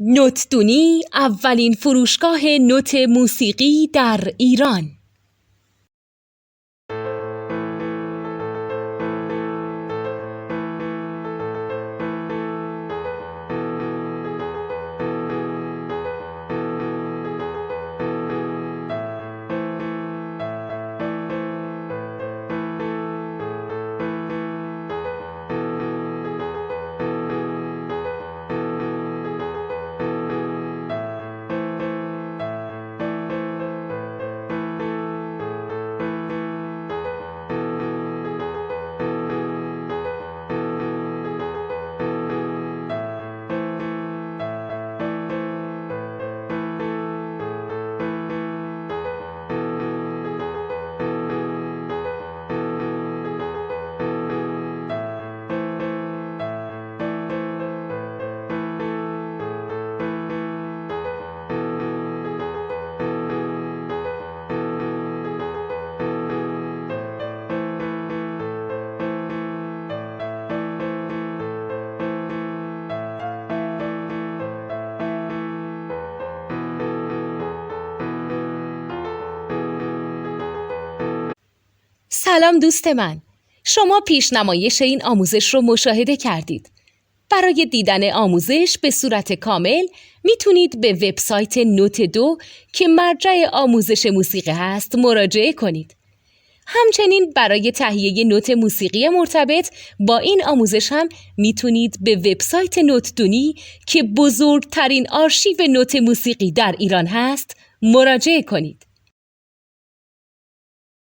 نوتدونی اولین فروشگاه نوت موسیقی در ایران. سلام دوست من، شما پیشنمایش این آموزش رو مشاهده کردید. برای دیدن آموزش به صورت کامل میتونید به وبسایت نوت 2 که مرجع آموزش موسیقی هست مراجعه کنید. همچنین برای تهیه نوت موسیقی مرتبط با این آموزش هم میتونید به وبسایت نوتدونی که بزرگترین آرشیو نوت موسیقی در ایران هست مراجعه کنید.